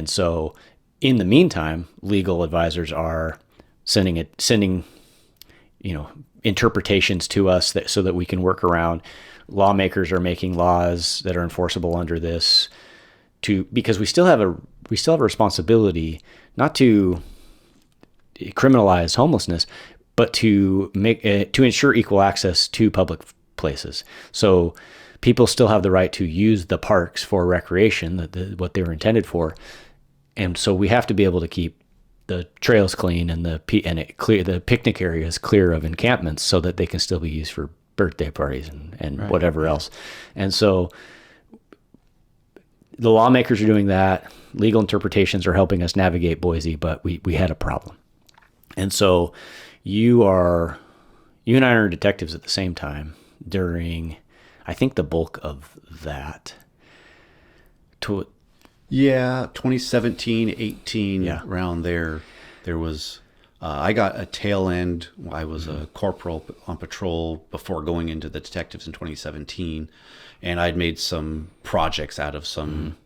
And so in the meantime, legal advisors are sending interpretations to us so that we can work around. Lawmakers are making laws that are enforceable under this because we still have a responsibility not to criminalize homelessness, but to ensure equal access to public places. So people still have the right to use the parks for recreation, what they were intended for. And so we have to be able to keep the trails clean and the picnic areas clear of encampments so that they can still be used for birthday parties and right. whatever else. And so the lawmakers are doing that. Legal interpretations are helping us navigate Boise, but we had a problem. And so you and I are detectives at the same time during, I think, the bulk of that. 2017, 18, around there was, I got a tail end. I was a corporal on patrol before going into the detectives in 2017. And I'd made some projects out of some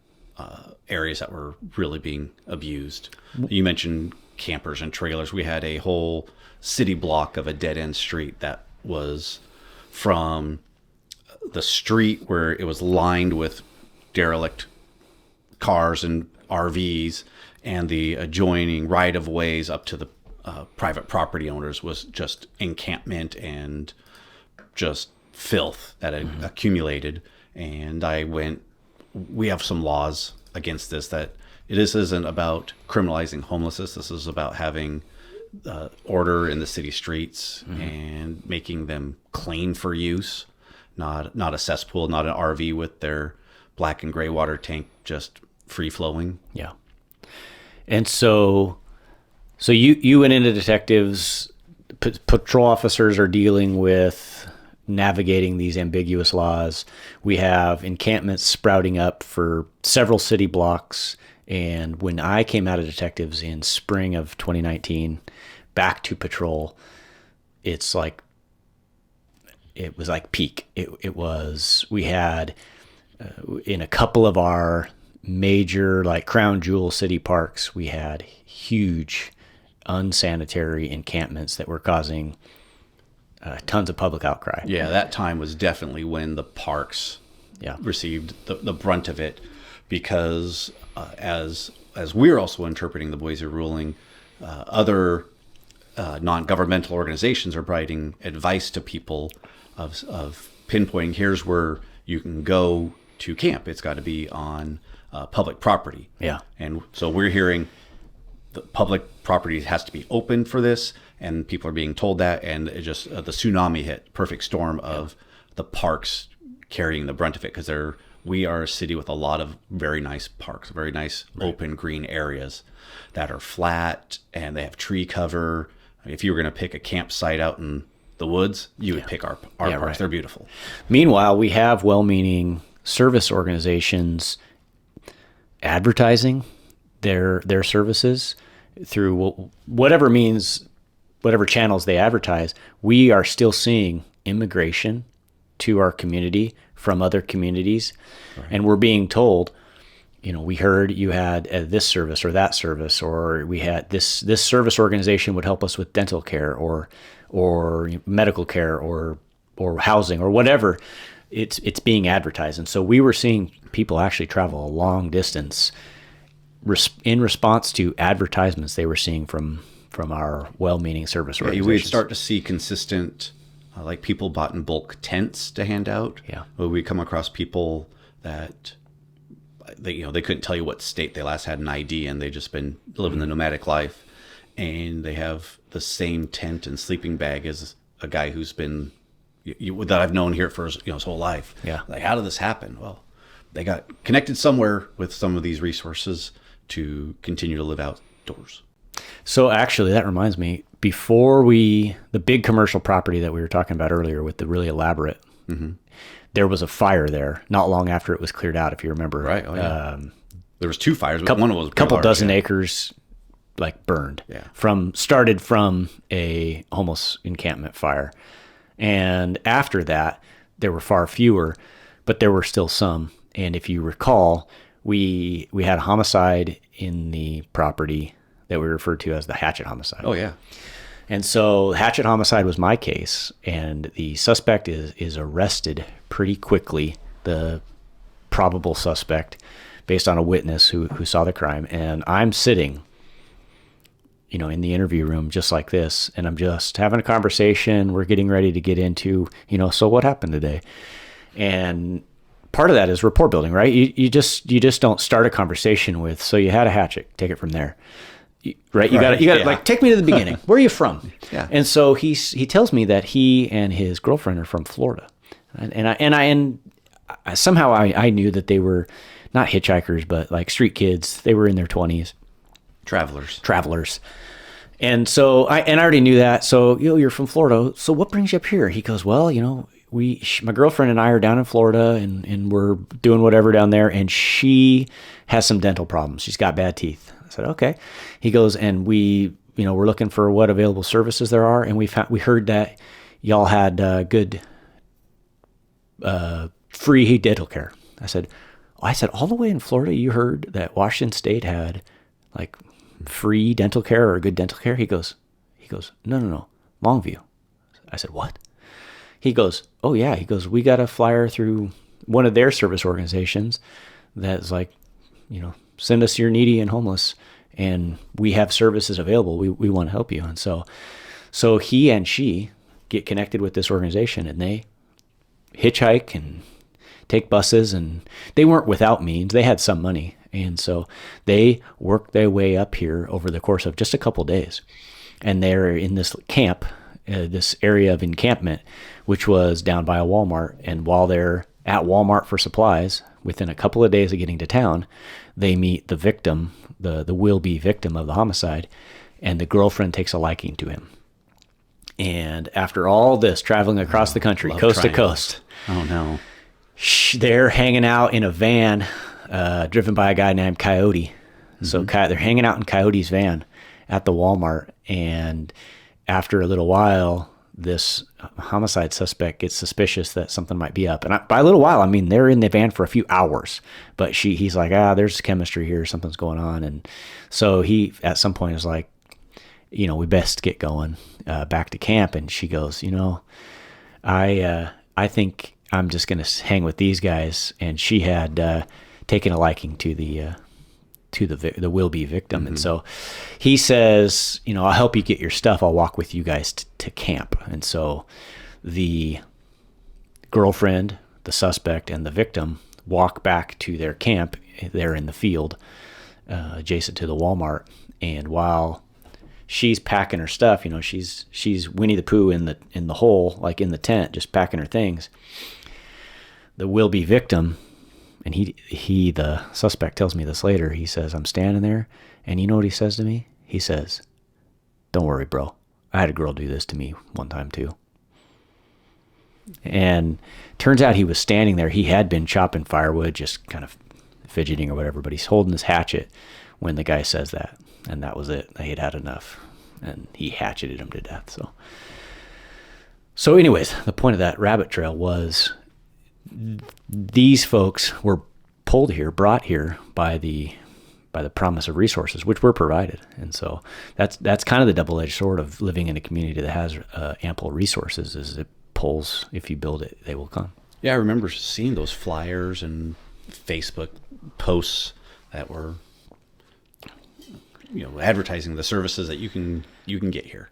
areas that were really being abused. You mentioned campers and trailers. We had a whole city block of a dead-end street that was from the street where it was lined with derelict cars and RVs, and the adjoining right-of-ways up to the private property owners was just encampment and just filth that had accumulated. And we have some laws against this, that this isn't about criminalizing homelessness. This is about having order in the city streets and making them clean for use, not a cesspool, not an RV with their black and gray water tank just free flowing. Yeah. And so you went into detectives. Patrol officers are dealing with navigating these ambiguous laws. We have encampments sprouting up for several city blocks. And when I came out of detectives in spring of 2019, back to patrol, it was like peak. We had in a couple of our major, like, crown jewel city parks, we had huge unsanitary encampments that were causing tons of public outcry. Yeah, that time was definitely when the parks received the brunt of it, because as we're also interpreting the Boise ruling, other non-governmental organizations are providing advice to people of pinpointing, here's where you can go to camp. It's got to be on public property. Yeah. And so we're hearing the public property has to be open for this, and people are being told that, and it just the tsunami hit, perfect storm of the parks carrying the brunt of it, because we are a city with a lot of very nice parks, very nice open green areas that are flat and they have tree cover. If you were going to pick a campsite out in the woods, you would pick our parks. Right. They're beautiful. Meanwhile, we have well-meaning service organizations advertising their services through whatever means, whatever channels they advertise. We are still seeing immigration to our community from other communities. Right. And we're being told, we heard you had this service or that service, or we had this service organization would help us with dental care or medical care or housing or whatever. It's being advertised. And so we were seeing people actually travel a long distance in response to advertisements they were seeing from our well-meaning service organizations. We'd start to see consistent, like people bought in bulk tents to hand out. Yeah. We come across people that they couldn't tell you what state they last had an ID, and they've just been living the nomadic life, and they have the same tent and sleeping bag as a guy who's been that I've known here for his whole life. Yeah. Like, how did this happen? Well, they got connected somewhere with some of these resources to continue to live outdoors. So actually, that reminds me, before the big commercial property that we were talking about earlier with the really elaborate, there was a fire there not long after it was cleared out, if you remember. Right. Oh, yeah. There was two fires, but one was a couple dozen acres burned. Yeah. Started from a homeless encampment fire. And after that, there were far fewer, but there were still some. And if you recall, we had a homicide in the property that we referred to as the Hatchet homicide. Oh, yeah. And so Hatchet homicide was my case, and the suspect is arrested pretty quickly, the probable suspect, based on a witness who saw the crime. And I'm sitting, in the interview room just like this, and I'm just having a conversation. We're getting ready to get into, so what happened today? And part of that is rapport building, right? You just don't start a conversation with, so you had a hatchet, take it from there. Right? You got to like, take me to the beginning. Where are you from? Yeah. And so he tells me that he and his girlfriend are from Florida. And somehow I knew that they were not hitchhikers, but like street kids. They were in their 20s. Travelers. And so I already knew that. So, you're from Florida. So what brings you up here? He goes, well, my girlfriend and I are down in Florida and we're doing whatever down there. And she has some dental problems. She's got bad teeth. I said, okay. He goes, and we're looking for what available services there are. And we heard that y'all had good, free dental care. I said, all the way in Florida, you heard that Washington State had like free dental care or good dental care? He goes, no, Longview. I said, what? He goes, oh yeah. He goes, we got a flyer through one of their service organizations that's like, send us your needy and homeless, and we have services available. We want to help you. And so he and she get connected with this organization, and they hitchhike and take buses, and they weren't without means. They had some money. And so they worked their way up here over the course of just a couple days. And they're in this camp, this area of encampment, which was down by a Walmart. And while they're at Walmart for supplies, within a couple of days of getting to town, they meet the victim, the will-be victim of the homicide, and the girlfriend takes a liking to him. And after all this, traveling across the country, coast to coast, oh no, they're hanging out in a van driven by a guy named Coyote. Mm-hmm. So they're hanging out in Coyote's van at the Walmart, and after a little while, this homicide suspect gets suspicious that something might be up. And by a little while, I mean, they're in the van for a few hours, but he's like, there's chemistry here. Something's going on. And so he, at some point, is like, we best get going back to camp. And she goes, I think I'm just going to hang with these guys. And she had taken a liking to the will-be victim. Mm-hmm. And so he says, I'll help you get your stuff. I'll walk with you guys to camp. And so the girlfriend, the suspect, and the victim walk back to their camp. They're in the field adjacent to the Walmart. And while she's packing her stuff, she's Winnie the Pooh in the hole, like in the tent, just packing her things. The will-be victim, and he the suspect tells me this later, he says, I'm standing there, and you know what he says to me? He says, don't worry, bro. I had a girl do this to me one time too. And turns out he was standing there. He had been chopping firewood, just kind of fidgeting or whatever, but he's holding his hatchet when the guy says that. And that was it. He had enough. And he hatcheted him to death. So anyways, the point of that rabbit trail was these folks were brought here by the promise of resources, which were provided. And so that's kind of the double-edged sword of living in a community that has ample resources, is it pulls, if you build it, they will come. Yeah, I remember seeing those flyers and Facebook posts that were, advertising the services that you can get here.